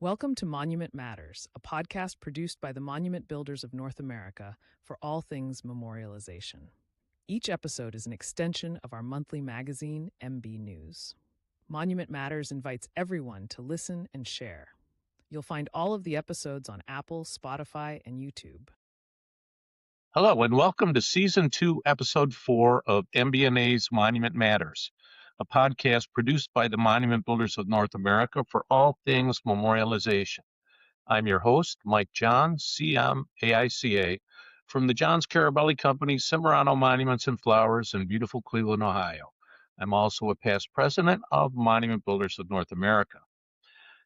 Welcome to Monument Matters, a podcast produced by the Monument Builders of North America for all things memorialization. Each episode is an extension of our monthly magazine, MB News. Monument Matters invites everyone to listen and share. You'll find all of the episodes on Apple, Spotify, and YouTube. Hello, and welcome to Season 2, Episode 4 of MBNA's Monument Matters, a podcast produced by the Monument Builders of North America for all things memorialization. I'm your host, Mike Johns, CM AICA, from the Johns Carabelli Company, Cimarano Monuments and Flowers in beautiful Cleveland, Ohio. I'm also a past president of Monument Builders of North America.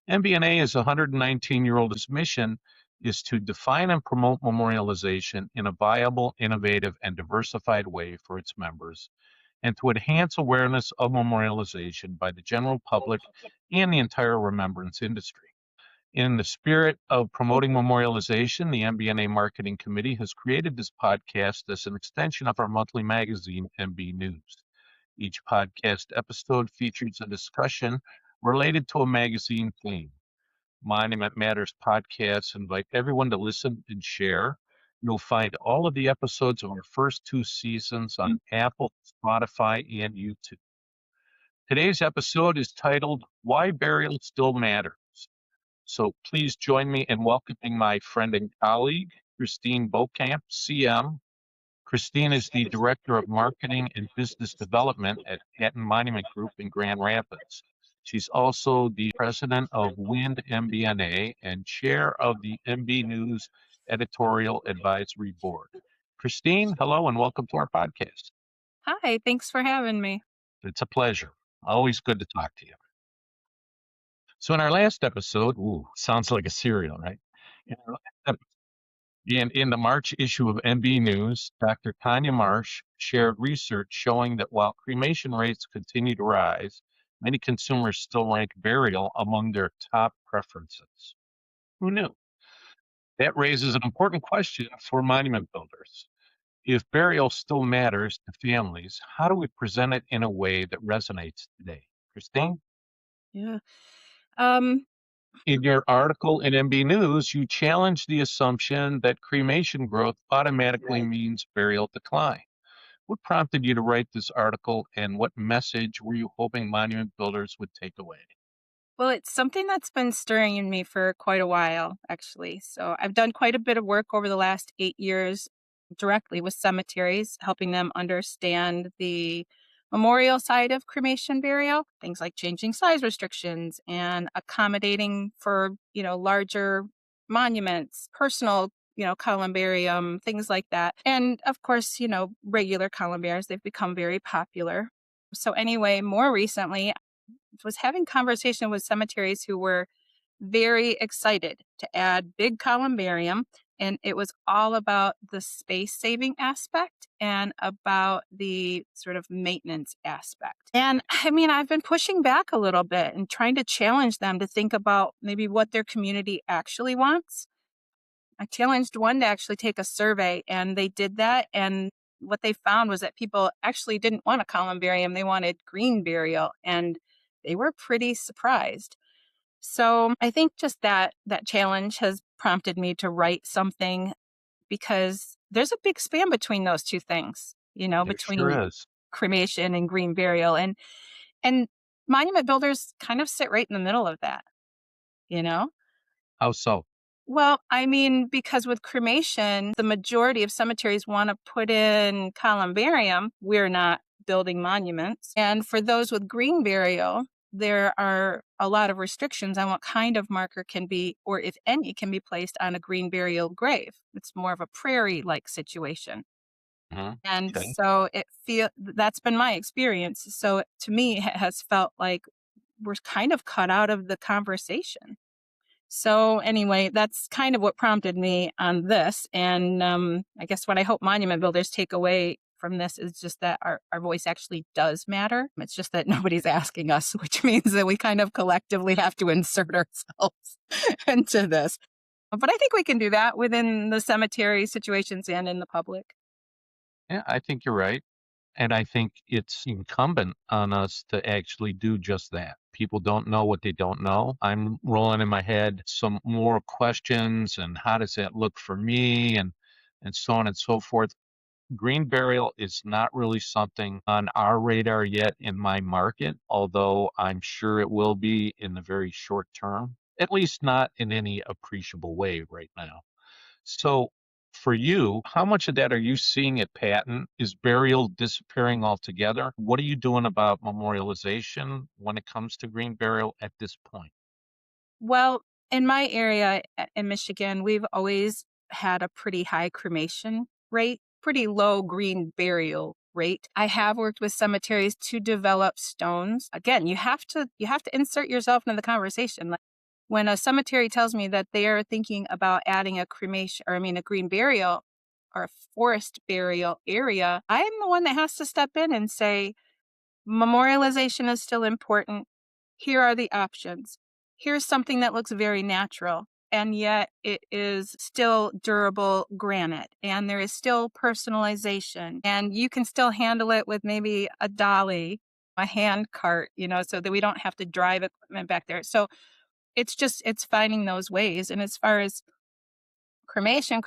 MBNA is a 119-year-old. Its mission is to define and promote memorialization in a viable, innovative, and diversified way for its members, and to enhance awareness of memorialization by the general public and the entire remembrance industry. In the spirit of promoting memorialization, the MBNA Marketing Committee has created this podcast as an extension of our monthly magazine, MB News. Each podcast episode features a discussion related to a magazine theme. Monument Matters podcasts invite everyone to listen and share. You'll find all of the episodes of our first 2 seasons on Apple, Spotify, and YouTube. Today's episode is titled, Why Burial Still Matters. So please join me in welcoming my friend and colleague, Cristine Bouwkamp, CM. Cristine is the Director of Marketing and Business Development at Hatton Monument Group in Grand Rapids. She's also the president of WIND MBNA and chair of the MB News Editorial Advisory Board. Cristine, hello and welcome to our podcast. Hi, thanks for having me. It's a pleasure. Always good to talk to you. So in our last episode, sounds like a serial, right? In the March issue of MB News, Dr. Tanya Marsh shared research showing that while cremation rates continue to rise, many consumers still rank burial among their top preferences. Who knew? That raises an important question for monument builders. If burial still matters to families, how do we present it in a way that resonates today? Cristine? Yeah. In your article in MB News, you challenge the assumption that cremation growth automatically means burial decline. What prompted you to write this article, and what message were you hoping monument builders would take away? Well, it's something that's been stirring in me for quite a while, actually. So I've done quite a bit of work over the last 8 years directly with cemeteries, helping them understand the memorial side of cremation burial, things like changing size restrictions and accommodating for, larger monuments, personal, columbarium, things like that. And of course, regular columbariums, they've become very popular. So anyway, more recently, was having conversation with cemeteries who were very excited to add big columbarium, and it was all about the space saving aspect and about the sort of maintenance aspect. And I mean, I've been pushing back a little bit and trying to challenge them to think about maybe what their community actually wants. I challenged one to actually take a survey, and they did that, and what they found was that people actually didn't want a columbarium, they wanted green burial, and they were pretty surprised. So I think just that challenge has prompted me to write something, because there's a big span between those two things, There between sure is. cremation and green burial. And monument builders kind of sit right in the middle of that, you know? How so? Well, I mean, because with cremation, the majority of cemeteries want to put in columbarium. We're not building monuments. And for those with green burial, there are a lot of restrictions on what kind of marker can be, or if any, can be placed on a green burial grave. It's more of a prairie-like situation. And Okay. so that's been my experience. So to me, it has felt like we're kind of cut out of the conversation. So anyway, that's kind of what prompted me on this. And I guess what I hope monument builders take away from this is just that our voice actually does matter. It's just that nobody's asking us, which means that we kind of collectively have to insert ourselves into this. But I think we can do that within the cemetery situations and in the public. Yeah, I think you're right. And I think it's incumbent on us to actually do just that. people don't know what they don't know. I'm rolling in my head some more questions and how does that look for me and so on and so forth. Green burial is not really something on our radar yet in my market, although I'm sure it will be in the very short term, at least not in any appreciable way right now. So, for you, how much of that are you seeing at patent? Is burial disappearing altogether? What are you doing about memorialization when it comes to green burial at this point? Well, in my area in Michigan, we've always had a pretty high cremation rate, pretty low green burial rate. I have worked with cemeteries to develop stones. Again, you have to insert yourself into the conversation. Like when a cemetery tells me that they are thinking about adding a cremation or I mean a green burial or a forest burial area, I'm the one that has to step in and say, memorialization is still important. Here are the options. Here's something that looks very natural, and yet it is still durable granite, and there is still personalization, and you can still handle it with maybe a dolly, a hand cart, so that we don't have to drive equipment back there. So it's finding those ways. And as far as cremation,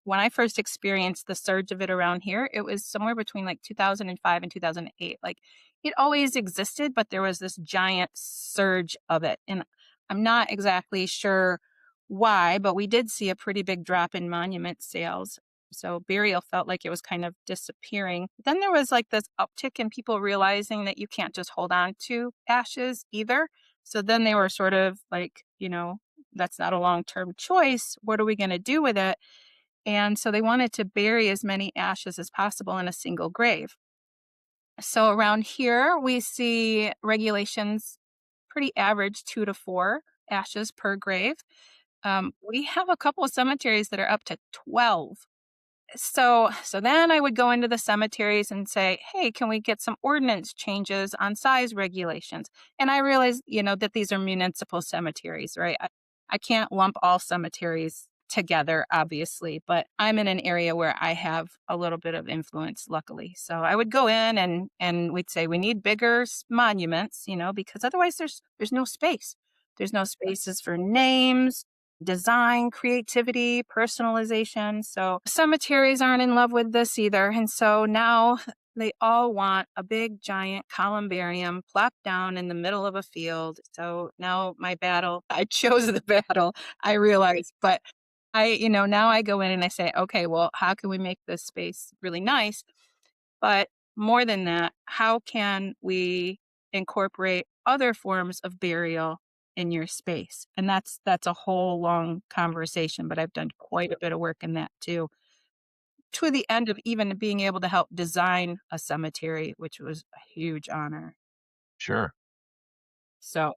when I first experienced the surge of it around here, it was somewhere between like 2005 and 2008. Like it always existed, but there was this giant surge of it. And I'm not exactly sure why, but we did see a pretty big drop in monument sales. So burial felt like it was kind of disappearing. Then there was like this uptick in people realizing that you can't just hold on to ashes either. So then they were sort of like, that's not a long-term choice. What are we going to do with it? And so they wanted to bury as many ashes as possible in a single grave. So around here, we see regulations pretty average 2 to 4 ashes per grave. We have a couple of cemeteries that are up to 12. So then I would go into the cemeteries and say, "Hey, can we get some ordinance changes on size regulations?" And I realize, that these are municipal cemeteries, right? I can't lump all cemeteries together, obviously, but I'm in an area where I have a little bit of influence, luckily. So I would go in and we'd say we need bigger monuments, because otherwise there's no space. There's no spaces for names, design, creativity, personalization. So cemeteries aren't in love with this either. And so now they all want a big giant columbarium plopped down in the middle of a field. So now my battle, I chose the battle, I realize, but now I go in and I say, okay, well, how can we make this space really nice? But more than that, how can we incorporate other forms of burial in your space? And that's a whole long conversation, but I've done quite a bit of work in that too, to the end of even being able to help design a cemetery, which was a huge honor. Sure. So,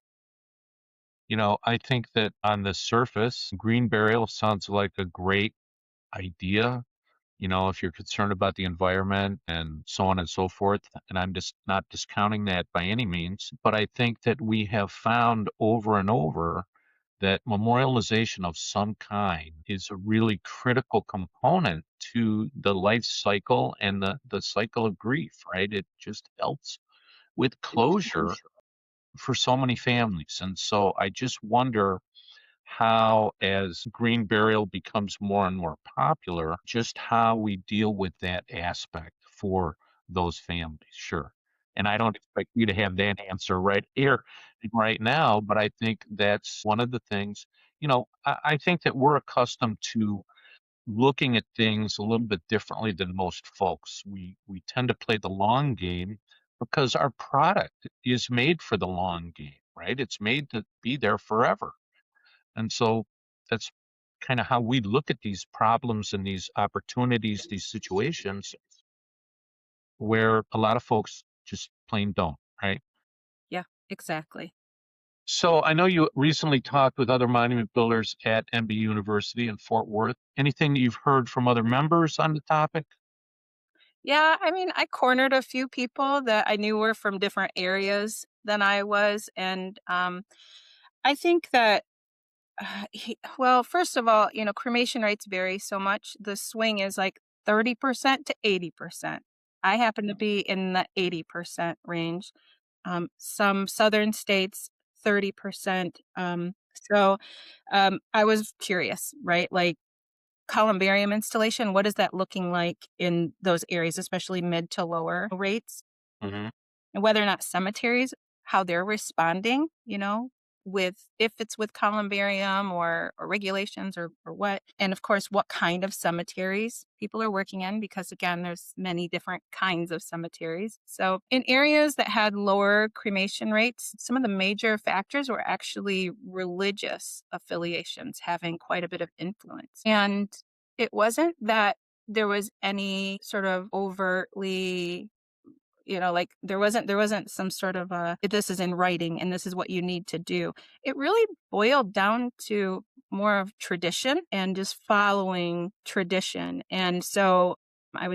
I think that on the surface, green burial sounds like a great idea. If you're concerned about the environment and so on and so forth, and I'm just not discounting that by any means, but I think that we have found over and over that memorialization of some kind is a really critical component to the life cycle and the cycle of grief, right? It just helps with closure for so many families. And so I just wonder how, as green burial becomes more and more popular, just how we deal with that aspect for those families. Sure. And I don't expect you to have that answer right here, right now, but I think that's one of the things, I think that we're accustomed to looking at things a little bit differently than most folks. We tend to play the long game because our product is made for the long game, right? It's made to be there forever. And so that's kind of how we look at these problems and these opportunities, these situations where a lot of folks just plain don't, right? yeah, exactly. So I know you recently talked with other monument builders at MB University in Fort Worth. Anything that you've heard from other members on the topic? Yeah, I mean, I cornered a few people that I knew were from different areas than I was. And I think that well, first of all, cremation rates vary so much. The swing is like 30% to 80%. I happen to be in the 80% range. Some southern states, 30%. I was curious, right? Like columbarium installation, what is that looking like in those areas, especially mid to lower rates? Hmm. And whether or not cemeteries, how they're responding, with if it's with columbarium or regulations or what. And of course, what kind of cemeteries people are working in, because again, there's many different kinds of cemeteries. So in areas that had lower cremation rates, some of the major factors were actually religious affiliations having quite a bit of influence. And it wasn't that there was any sort of overtly, like there wasn't some sort of this is in writing and this is what you need to do. It really boiled down to more of tradition and just following tradition. And so I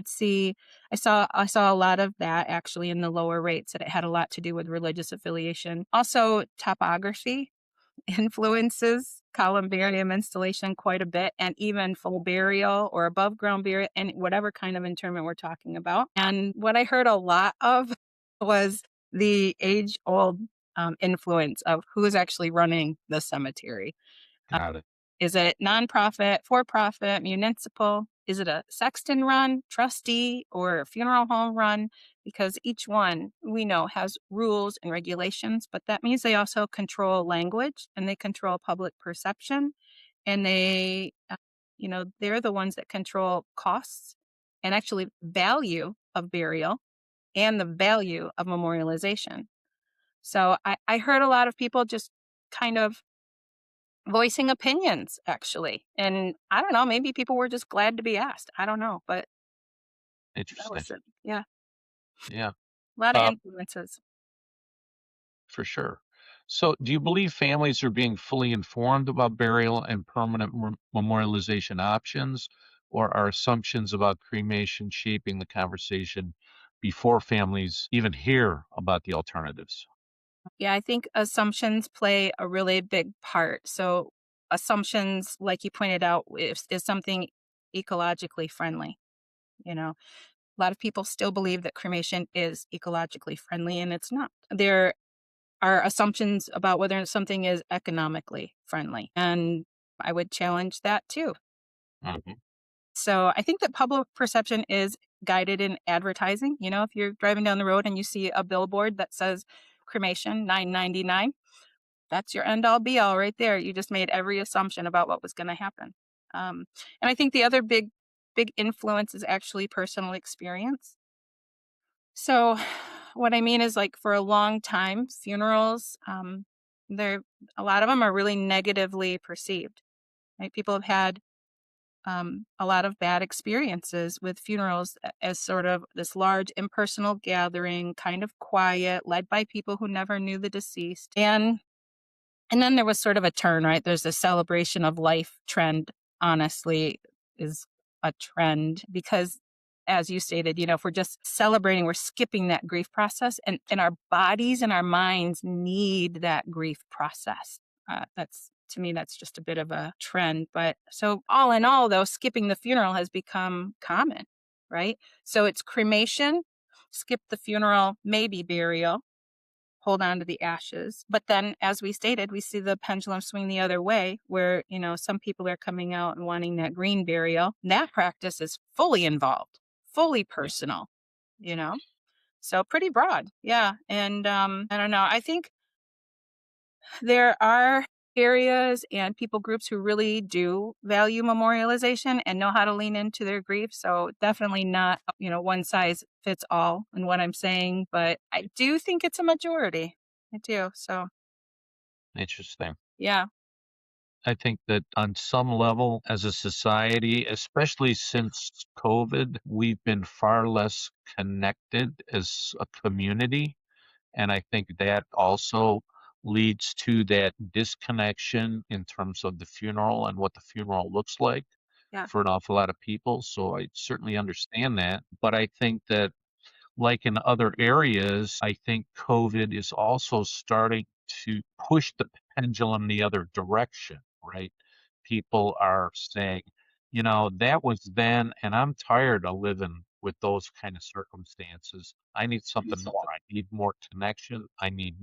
saw a lot of that actually in the lower rates, that it had a lot to do with religious affiliation. Also topography influences columbarium installation quite a bit, and even full burial or above ground burial, and whatever kind of interment we're talking about. And what I heard a lot of was the age old influence of who is actually running the cemetery. Got it. Is it nonprofit, for profit, municipal? Is it a sexton run, trustee, or funeral home run? Because each one we know has rules and regulations, but that means they also control language and they control public perception. And they're the ones that control costs and actually value of burial and the value of memorialization. So I heard a lot of people just kind of voicing opinions, actually. And I don't know, maybe people were just glad to be asked. I don't know, but that Interesting. was it. Yeah, Yeah. a lot of Uh, influences. for sure. So, do you believe families are being fully informed about burial and permanent memorialization options, or are assumptions about cremation shaping the conversation before families even hear about the alternatives? Yeah, I think assumptions play a really big part. So assumptions, like you pointed out, is something ecologically friendly. A lot of people still believe that cremation is ecologically friendly, and it's not. There are assumptions about whether something is economically friendly, and I would challenge that too. Hmm. So I think that public perception is guided in advertising. If you're driving down the road and you see a billboard that says cremation $9.99, that's your end all be all right there. You just made every assumption about what was going to happen. And I think the other big influence is actually personal experience. So what I mean is, like, for a long time, funerals, they're a lot of them are really negatively perceived. Right? People have had a lot of bad experiences with funerals as sort of this large impersonal gathering, kind of quiet, led by people who never knew the deceased. And then there was sort of a turn, right? There's a celebration of life trend, honestly, is a trend because, as you stated, if we're just celebrating, we're skipping that grief process, and our bodies and our minds need that grief process. To me, that's just a bit of a trend. But so, all in all, though, skipping the funeral has become common, right? So it's cremation, skip the funeral, maybe burial, hold on to the ashes. But then, as we stated, we see the pendulum swing the other way, where, some people are coming out and wanting that green burial. That practice is fully involved, fully Yeah. personal, you know? So pretty broad. Yeah. And I don't know. I think there are areas and people groups who really do value memorialization and know how to lean into their grief. So definitely not, one size fits all in what I'm saying, but I do think it's a majority. I do. So Interesting. yeah, I think that on some level, as a society, especially since COVID, we've been far less connected as a community. And I think that also leads to that disconnection in terms of the funeral and what the funeral looks like yeah, for an awful lot of people. So I certainly understand that. But I think that, like in other areas, I think COVID is also starting to push the pendulum the other direction, right? People are saying, that was then, and I'm tired of living with those kind of circumstances. I need something more. I need more connection. I need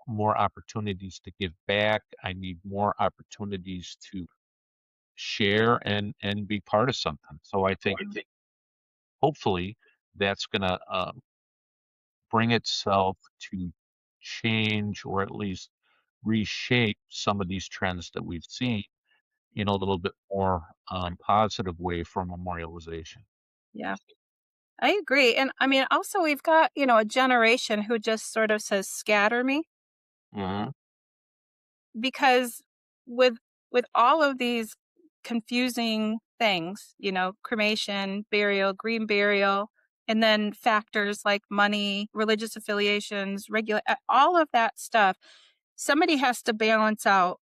more opportunities to give back. I need more opportunities to share and be part of something. So I think hopefully that's going to bring itself to change or at least reshape some of these trends that we've seen in a little bit more positive way for memorialization. Yeah, I agree. And I mean, also, we've got, a generation who just sort of says, scatter me, Hmm. because with with all of these confusing things, cremation, burial, green burial, and then factors like money, religious affiliations, all of that stuff, somebody has to balance out,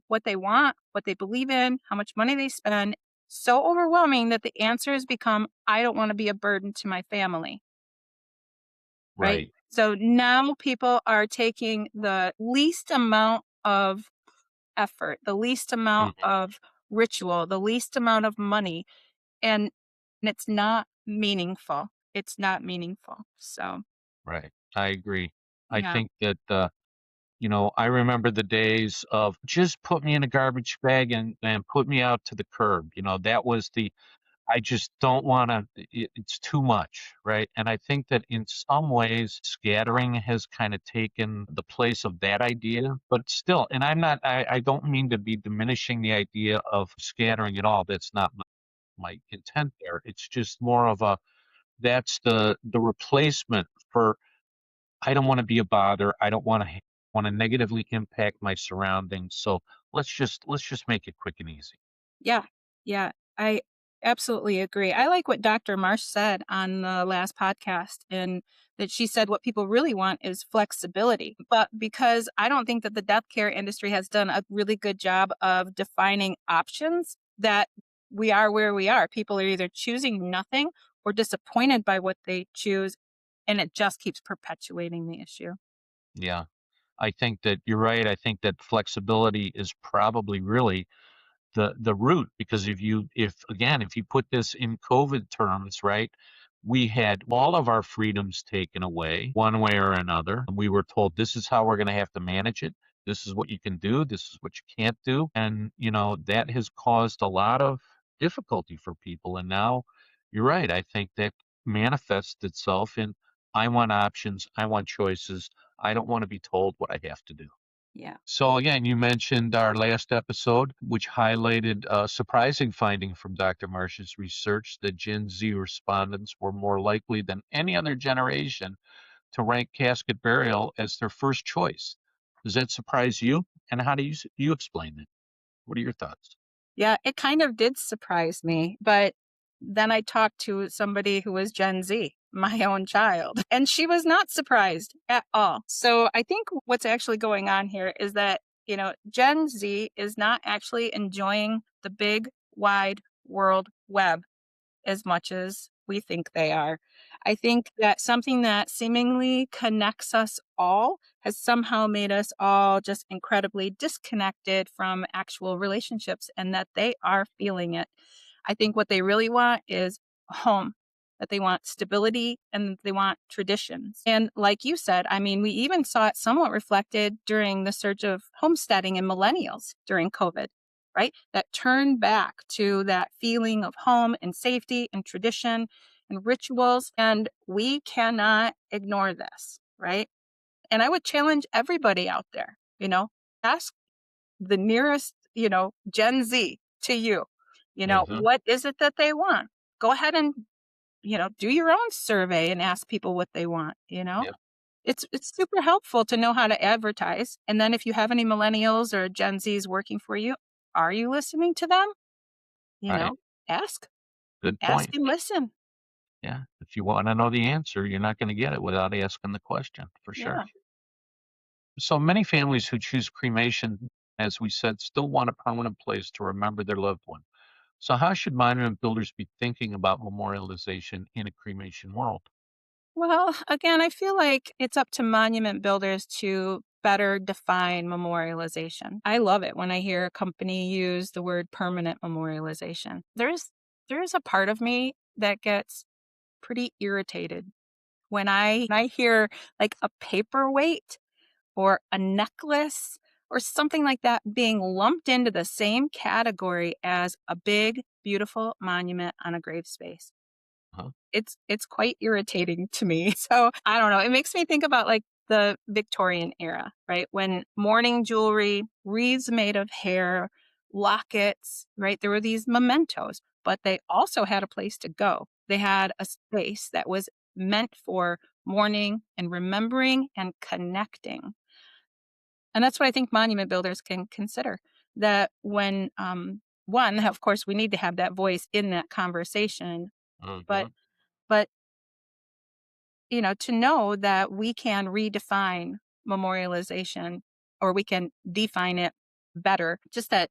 what they want, what they believe in, how much money they spend. So overwhelming that the answers become, I don't want to be a burden to my family, right? Right. So now people are taking the least amount of effort, the least amount Mhm. of ritual, the least amount of money, and it's not meaningful. It's not meaningful. So, Right. I agree. I yeah. think that, I remember the days of just put me in a garbage bag and put me out to the curb. That was I just don't want to, it's too much. Right. And I think that in some ways, scattering has kind of taken the place of that idea, but still, and I don't mean to be diminishing the idea of scattering at all. That's not my intent there. It's just more of that's the replacement for I don't want to be a bother. I don't want to negatively impact my surroundings. So let's just make it quick and easy. Yeah. Yeah. I absolutely agree. I like what Dr. Marsh said on the last podcast, and that she said what people really want is flexibility. But because I don't think that the death care industry has done a really good job of defining options, that we are where we are. People are either choosing nothing or disappointed by what they choose, and it just keeps perpetuating the issue. Yeah. I think that you're right. I think that flexibility is probably really the root because if you put this in COVID terms, right, we had all of our freedoms taken away one way or another. And we were told this is how we're going to have to manage it. This is what you can do. This is what you can't do. And, that has caused a lot of difficulty for people. And now you're right. I think that manifests itself in I want options. I want choices. I don't want to be told what I have to do. Yeah. So again, you mentioned our last episode, which highlighted a surprising finding from Dr. Marsh's research that Gen Z respondents were more likely than any other generation to rank casket burial as their first choice. Does that surprise you? And how do you explain it? What are your thoughts? Yeah, it kind of did surprise me, but then I talked to somebody who was Gen Z, my own child, and she was not surprised at all. So I think what's actually going on here is that, Gen Z is not actually enjoying the big, wide world web as much as we think they are. I think that something that seemingly connects us all has somehow made us all just incredibly disconnected from actual relationships, and that they are feeling it. I think what they really want is a home, that they want stability and they want traditions. And like you said, I mean, we even saw it somewhat reflected during the surge of homesteading in millennials during COVID, right? That turn back to that feeling of home and safety and tradition and rituals. And we cannot ignore this, right? And I would challenge everybody out there, ask the nearest, Gen Z to you, Hmm. what is it that they want? Go ahead and, do your own survey and ask people what they want, Yeah. It's super helpful to know how to advertise. And then if you have any millennials or Gen Zs working for you, are you listening to them? You Right. know, ask, Good ask point. and listen. Yeah. If you want to know the answer, you're not going to get it without asking the question for sure. Yeah. So many families who choose cremation, as we said, still want a permanent place to remember their loved one. So, how should monument builders be thinking about memorialization in a cremation world? Well, again, I feel like it's up to monument builders to better define memorialization. I love it when I hear a company use the word permanent memorialization. There's a part of me that gets pretty irritated when I hear like a paperweight or a necklace or something like that being lumped into the same category as a big, beautiful monument on a grave space. Uh-huh. It's quite irritating to me. So, I don't know, it makes me think about, like, the Victorian era, right? When mourning jewelry, wreaths made of hair, lockets, right? There were these mementos, but they also had a place to go. They had a space that was meant for mourning and remembering and connecting. And that's what I think monument builders can consider, that when, one, of course, we need to have that voice in that conversation, but Mhm. but to know that we can redefine memorialization, or we can define it better, just that,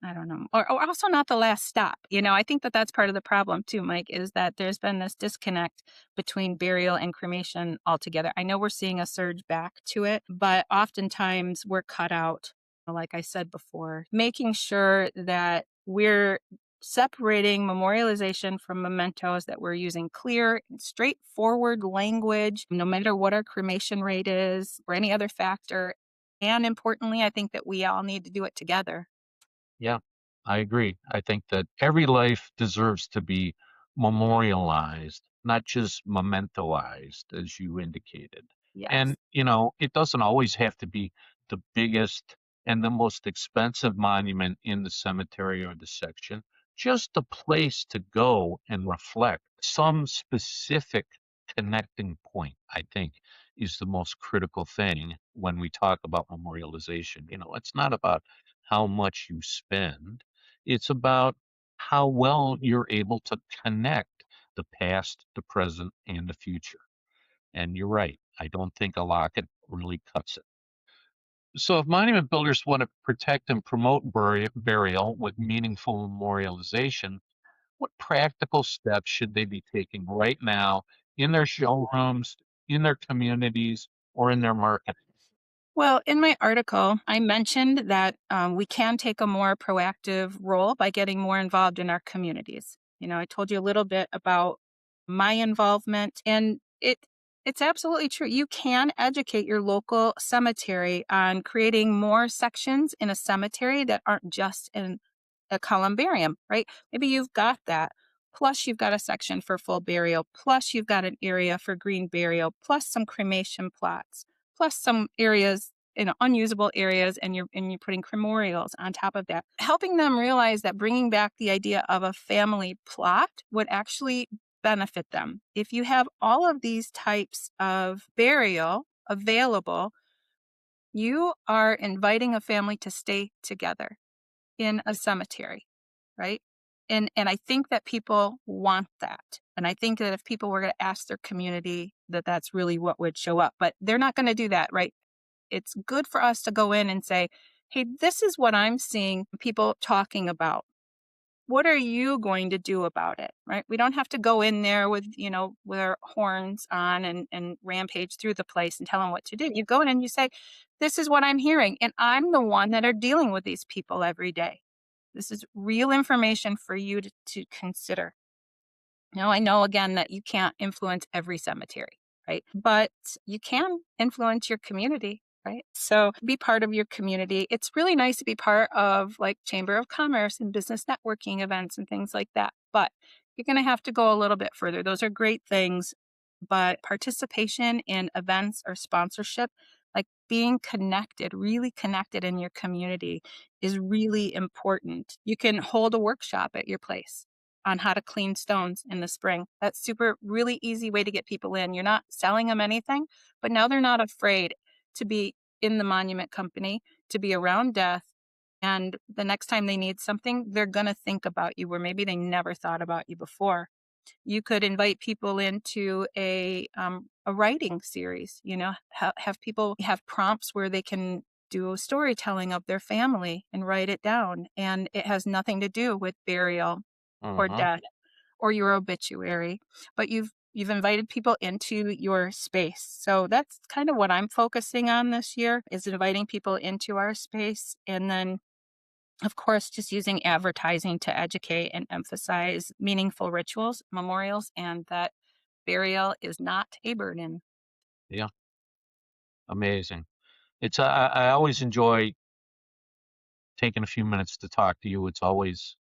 I don't know, or also not the last stop. I think that that's part of the problem too, Mike, is that there's been this disconnect between burial and cremation altogether. I know we're seeing a surge back to it, but oftentimes we're cut out, like I said before, making sure that we're separating memorialization from mementos, that we're using clear and straightforward language, no matter what our cremation rate is or any other factor. And importantly, I think that we all need to do it together. Yeah, I agree. I think that every life deserves to be memorialized, not just mementoized, as you indicated. Yes. And, it doesn't always have to be the biggest and the most expensive monument in the cemetery or the section, just a place to go and reflect. Some specific connecting point, I think, is the most critical thing when we talk about memorialization. It's not about how much you spend. It's about how well you're able to connect the past, the present, and the future. And you're right. I don't think a locket really cuts it. So, if monument builders want to protect and promote burial with meaningful memorialization, what practical steps should they be taking right now in their showrooms, in their communities, or in their market? Well, in my article, I mentioned that we can take a more proactive role by getting more involved in our communities. I told you a little bit about my involvement, and it's absolutely true. You can educate your local cemetery on creating more sections in a cemetery that aren't just in a columbarium, right? Maybe you've got that. Plus, you've got a section for full burial. Plus, you've got an area for green burial. Plus, some cremation plots. Plus, some areas, unusable areas, and you're putting cremorials on top of that. Helping them realize that bringing back the idea of a family plot would actually benefit them. If you have all of these types of burial available, you are inviting a family to stay together in a cemetery, right? And I think that people want that. And I think that if people were going to ask their community, that that's really what would show up. But they're not going to do that, right? It's good for us to go in and say, hey, this is what I'm seeing people talking about. What are you going to do about it? Right? We don't have to go in there with our horns on and rampage through the place and tell them what to do. You go in and you say, this is what I'm hearing. And I'm the one that are dealing with these people every day. This is real information for you to consider. I know again that you can't influence every cemetery, right? But you can influence your community, right? So be part of your community. It's really nice to be part of like Chamber of Commerce and business networking events and things like that. But you're going to have to go a little bit further. Those are great things, but participation in events or sponsorship, like being connected, really connected in your community, is really important. You can hold a workshop at your place on how to clean stones in the spring. That's super, really easy way to get people in. You're not selling them anything, but now they're not afraid to be in the monument company, to be around death. And the next time they need something, they're going to think about you where maybe they never thought about you before. You could invite people into a writing series, have people have prompts where they can do storytelling of their family and write it down. And it has nothing to do with burial or Uh-huh. death or your obituary, but you've invited people into your space. So that's kind of what I'm focusing on this year, is inviting people into our space and then Of course, just using advertising to educate and emphasize meaningful rituals, memorials, and that burial is not a burden. Yeah, amazing. I always enjoy taking a few minutes to talk to you. It's always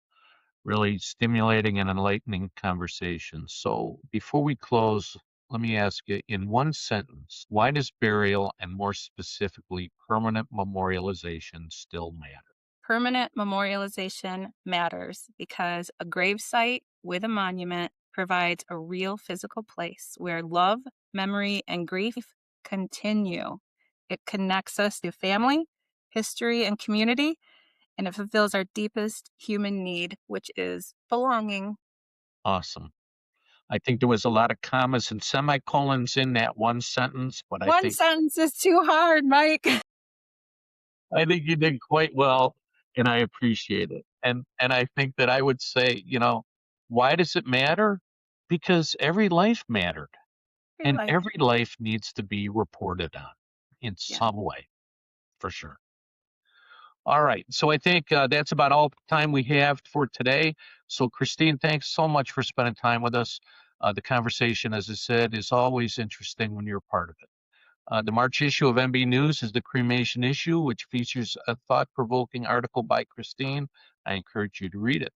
really stimulating and enlightening conversation. So before we close, let me ask you in one sentence, why does burial and more specifically permanent memorialization still matter? Permanent memorialization matters because a gravesite with a monument provides a real physical place where love, memory, and grief continue. It connects us to family, history, and community, and it fulfills our deepest human need, which is belonging. Awesome. I think there was a lot of commas and semicolons in that one sentence, but One sentence is too hard, Mike. I think you did quite well, and I appreciate it. And I think that I would say, why does it matter? Because every life mattered, Your and life. every life needs to be reported on in Yeah. some way, for sure. All right, so I think that's about all the time we have for today. So, Christine, thanks so much for spending time with us. The conversation, as I said, is always interesting when you're a part of it. The March issue of MB News is the Cremation issue, which features a thought-provoking article by Christine. I encourage you to read it.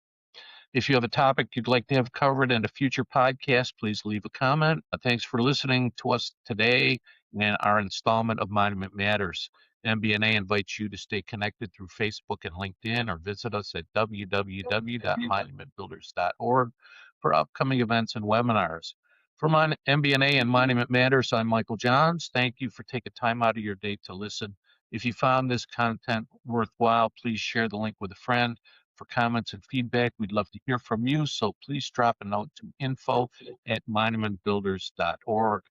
If you have a topic you'd like to have covered in a future podcast, please leave a comment. Thanks for listening to us today in our installment of Monument Matters. MBNA invites you to stay connected through Facebook and LinkedIn or visit us at www.monumentbuilders.org for upcoming events and webinars. For MBNA and Monument Matters, I'm Michael Johns. Thank you for taking time out of your day to listen. If you found this content worthwhile, please share the link with a friend. For comments and feedback, we'd love to hear from you, so please drop a note to info@monumentbuilders.org.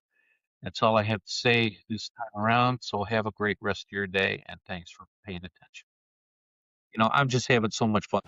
That's all I have to say this time around, so have a great rest of your day, and thanks for paying attention. I'm just having so much fun.